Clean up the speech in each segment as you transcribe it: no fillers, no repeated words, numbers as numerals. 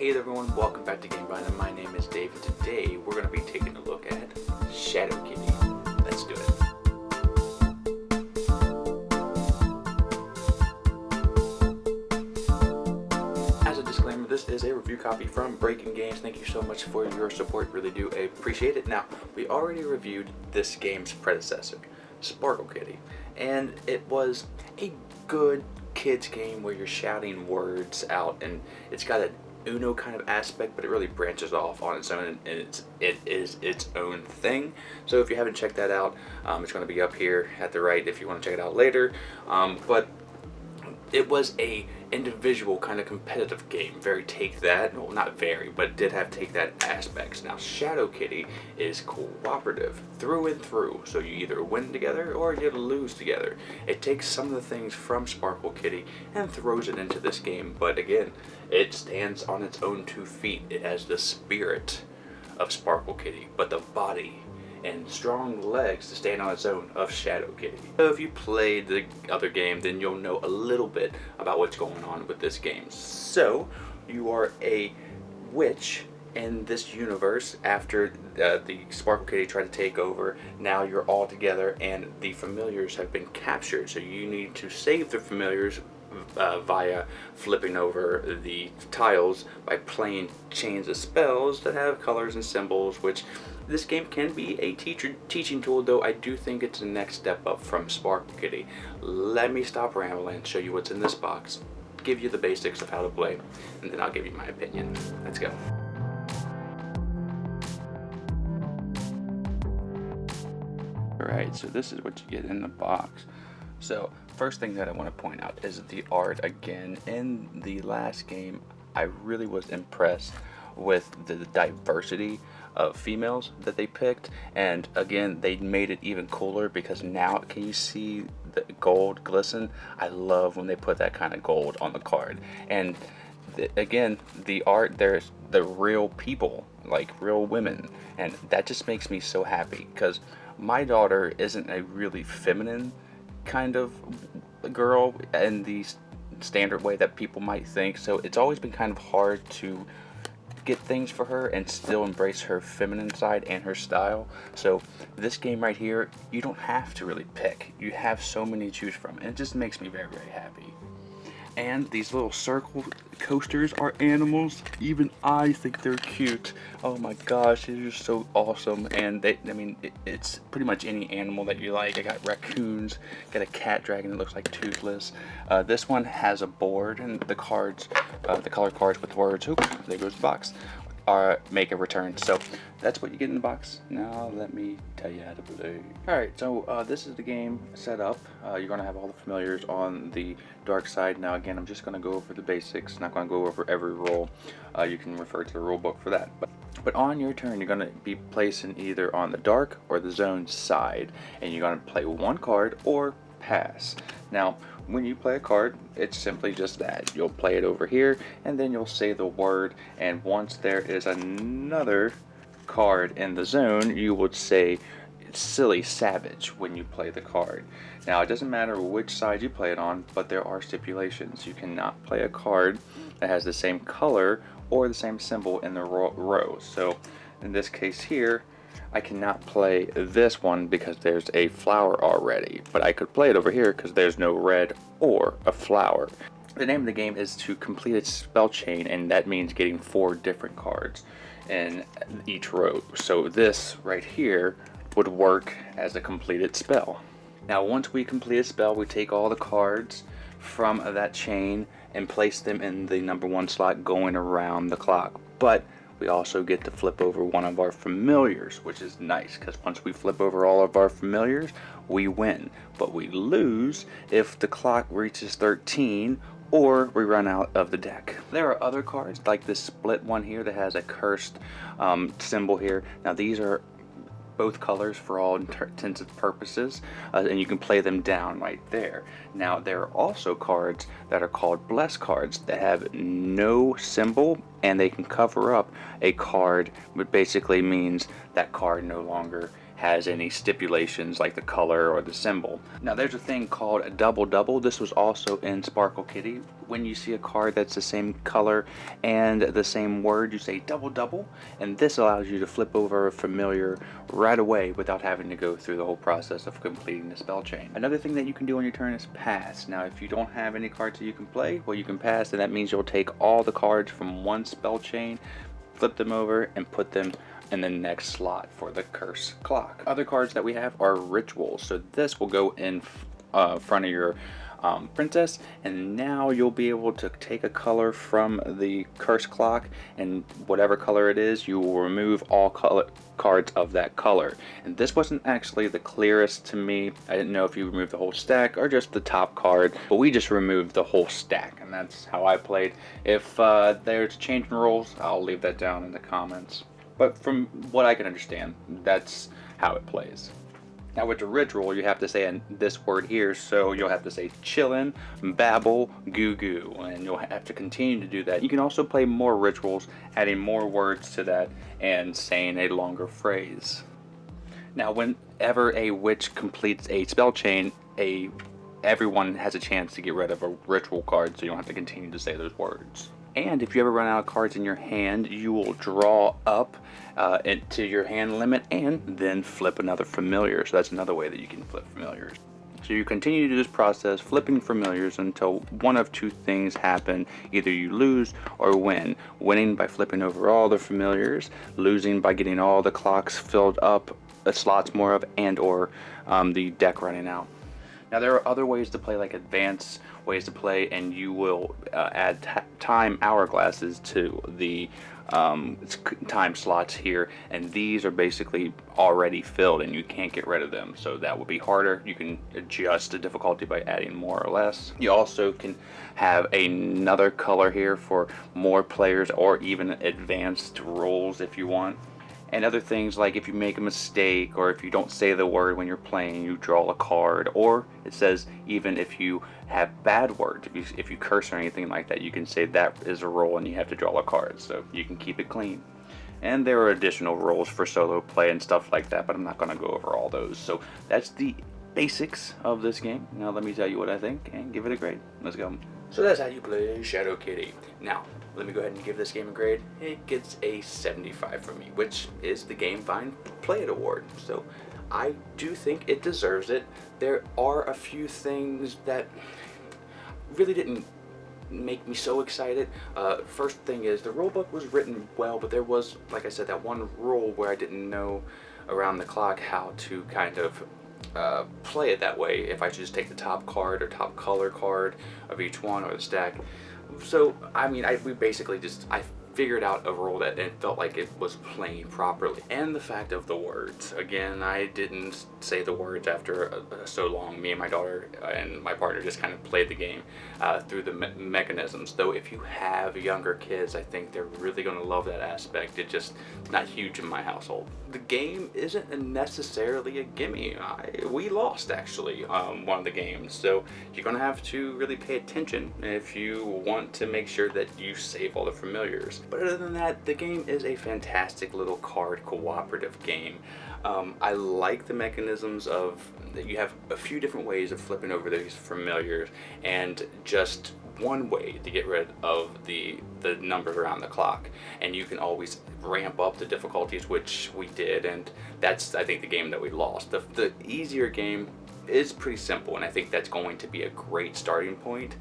Hey there everyone, welcome back to GameBind. My name is Dave, and today we're going to be taking a look at Shadow Kitty. Let's do it. As a disclaimer, this is a review copy from Breaking Games. Thank you so much for your support, really do appreciate it. Now, we already reviewed this game's predecessor, Sparkle Kitty, and it was a good kids game where you're shouting words out, and it's got a Uno kind of aspect, but it really branches off on its own, and it is its own thing. So if you haven't checked that out, it's going to be up here at the right if you want to check it out later. But it was a individual kind of competitive game, very take that, well, not very, but it did have take that aspects. Now Shadow Kitty is cooperative through and through, so you either win together or you lose together. It takes some of the things from Sparkle Kitty and throws it into this game, but again, it stands on its own 2 feet. It has the spirit of Sparkle Kitty, but the body and strong legs to stand on its own of Shadow Kitty. So if you played the other game, then you'll know a little bit about what's going on with this game. So you are a witch in this universe after the Sparkle Kitty tried to take over. Now you're all together and the familiars have been captured, so you need to save the familiars via flipping over the tiles by playing chains of spells that have colors and symbols, which this game can be a teaching tool, though I do think it's the next step up from Sparkle Kitty. Let me stop rambling, show you what's in this box, give you the basics of how to play, and then I'll give you my opinion. Let's go. Alright, so this is what you get in the box. So, first thing that I want to point out is the art. Again, in the last game, I really was impressed with the diversity of females that they picked, and again, they made it even cooler because now, can you see the gold glisten? I love when they put that kind of gold on the card. And again, the art, there's the real people, like real women, and that just makes me so happy because my daughter isn't a really feminine kind of girl in the standard way that people might think, so it's always been kind of hard to get things for her and still embrace her feminine side and her style. So this game right here, you don't have to really pick, you have so many to choose from, and it just makes me very, very happy. And these little circle coasters are animals. Even I think they're cute. Oh my gosh, they're just so awesome. And it's pretty much any animal that you like. I got raccoons, got a cat dragon that looks like Toothless. This one has a board, and the cards, the color cards with words, oop, there goes the box, make a return. So that's what you get in the box. Now let me tell you how to play. Alright, so this is the game set up. You're going to have all the familiars on the dark side. Now again, I'm just going to go over the basics, not going to go over every rule. You can refer to the rule book for that. But on your turn, you're going to be placing either on the dark or the zone side, and you're going to play one card or pass. Now when you play a card, it's simply just that. You'll play it over here, and then you'll say the word, and once there is another card in the zone, you would say Silly Savage when you play the card. Now it doesn't matter which side you play it on, but there are stipulations. You cannot play a card that has the same color or the same symbol in the row. So in this case here, I cannot play this one because there's a flower already, but I could play it over here because there's no red or a flower. The name of the game is to complete its spell chain, and that means getting 4 different cards in each row. So this right here would work as a completed spell. Now once we complete a spell, we take all the cards from that chain and place them in the number 1 slot going around the clock. But we also get to flip over one of our familiars, which is nice because once we flip over all of our familiars, we win. But we lose if the clock reaches 13 or we run out of the deck. There are other cards like this split one here that has a cursed symbol here. Now these are both colors for all intents and purposes, and you can play them down right there. Now there are also cards that are called bless cards that have no symbol, and they can cover up a card, which basically means that card no longer has any stipulations like the color or the symbol. Now there's a thing called a double double. This was also in Sparkle Kitty. When you see a card that's the same color and the same word, you say double double, and this allows you to flip over a familiar right away without having to go through the whole process of completing the spell chain. Another thing that you can do on your turn is pass. Now if you don't have any cards that you can play, well, you can pass, and that means you'll take all the cards from one spell chain, flip them over, and put them in the next slot for the curse clock. Other cards that we have are rituals. So this will go in front of your princess, and now you'll be able to take a color from the curse clock, and whatever color it is, you will remove all cards of that color. And this wasn't actually the clearest to me. I didn't know if you removed the whole stack or just the top card, but we just removed the whole stack, and that's how I played. If there's changing rules, I'll leave that down in the comments. But from what I can understand, that's how it plays. Now with the ritual, you have to say this word here, so you'll have to say chillin', babble, goo goo, and you'll have to continue to do that. You can also play more rituals, adding more words to that and saying a longer phrase. Now whenever a witch completes a spell chain, everyone has a chance to get rid of a ritual card, so you don't have to continue to say those words. And if you ever run out of cards in your hand, you will draw up into your hand limit and then flip another familiar. So that's another way that you can flip familiars. So you continue to do this process, flipping familiars, until one of two things happen. Either you lose or win. Winning by flipping over all the familiars, losing by getting all the clocks filled up, slots more of, and or the deck running out. Now there are other ways to play, like advanced ways to play, and you will add time hourglasses to the time slots here, and these are basically already filled and you can't get rid of them, so that will be harder. You can adjust the difficulty by adding more or less. You also can have another color here for more players, or even advanced rules if you want. And other things, like if you make a mistake, or if you don't say the word when you're playing, you draw a card. Or it says even if you have bad words, if you curse or anything like that, you can say that is a rule and you have to draw a card, so you can keep it clean. And there are additional rules for solo play and stuff like that, but I'm not going to go over all those. So that's the basics of this game. Now let me tell you what I think and give it a grade. Let's go. So that's how you play Shadow Kitty. Now, let me go ahead and give this game a grade. It gets a 75 from me, which is the Game Fine Play It award. So I do think it deserves it. There are a few things that really didn't make me so excited. First thing is, the rulebook was written well, but there was, like I said, that one rule where I didn't know around the clock how to kind of play it that way, if I should just take the top card or top color card of each one, or the stack. So I mean, we basically just, I figured out a rule that it felt like it was playing properly. And the fact of the words, again, I didn't say the words after so long. Me and my daughter and my partner just kind of played the game through the mechanisms. Though if you have younger kids, I think they're really going to love that aspect. It's just not huge in my household. The game isn't necessarily a gimme. We lost, actually, one of the games, so you're going to have to really pay attention if you want to make sure that you save all the familiars. But other than that, the game is a fantastic little card cooperative game. I like the mechanisms of that you have a few different ways of flipping over these familiars, and just one way to get rid of the numbers around the clock, and you can always ramp up the difficulties, which we did, and that's, I think, the game that we lost. The easier game is pretty simple, and I think that's going to be a great starting point.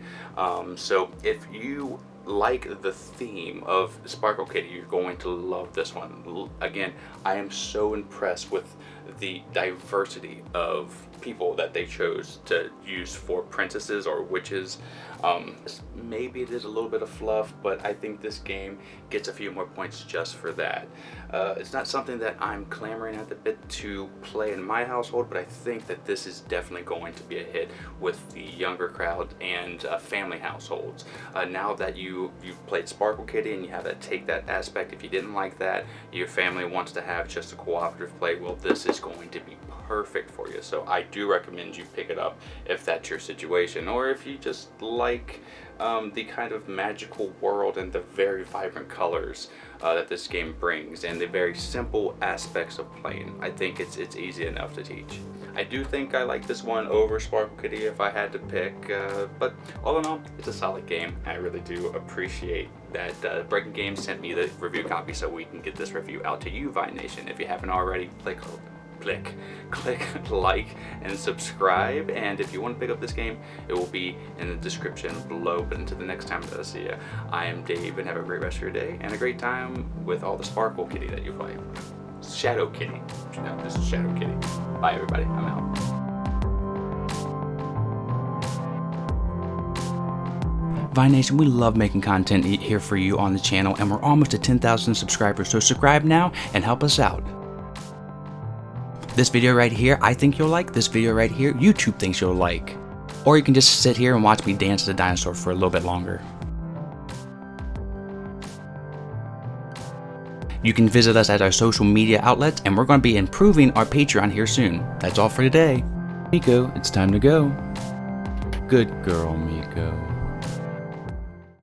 So if you like the theme of Sparkle Kitty, you're going to love this one. Again, I am so impressed with the diversity of people that they chose to use for princesses or witches. Maybe it is a little bit of fluff, but I think this game gets a few more points just for that. It's not something that I'm clamoring at the bit to play in my household, but I think that this is definitely going to be a hit with the younger crowd and family households. Now that you've played Sparkle Kitty and you have that take that aspect, if you didn't like that, your family wants to have just a cooperative play, well, this is going to be perfect for you. So I do recommend you pick it up if that's your situation, or if you just like the kind of magical world and the very vibrant colors that this game brings, and the very simple aspects of playing. I think it's easy enough to teach. I do think I like this one over Sparkle Kitty if I had to pick, but all in all, it's a solid game. I really do appreciate that Breaking Games sent me the review copy so we can get this review out to you, Vine Nation. If you haven't already, click like and subscribe, and if you want to pick up this game, it will be in the description below. But until the next time that I see you, I am Dave, and have a great rest of your day and a great time with all the Sparkle Kitty that you play. Shadow Kitty. No, this is Shadow Kitty. Bye everybody, I'm out. Vine Nation, we love making content here for you on the channel, and we're almost at 10,000 subscribers, so subscribe now and help us out. This video right here, I think you'll like. This video right here, YouTube thinks you'll like. Or you can just sit here and watch me dance as a dinosaur for a little bit longer. You can visit us at our social media outlets, and we're going to be improving our Patreon here soon. That's all for today. Miko, it's time to go. Good girl, Miko.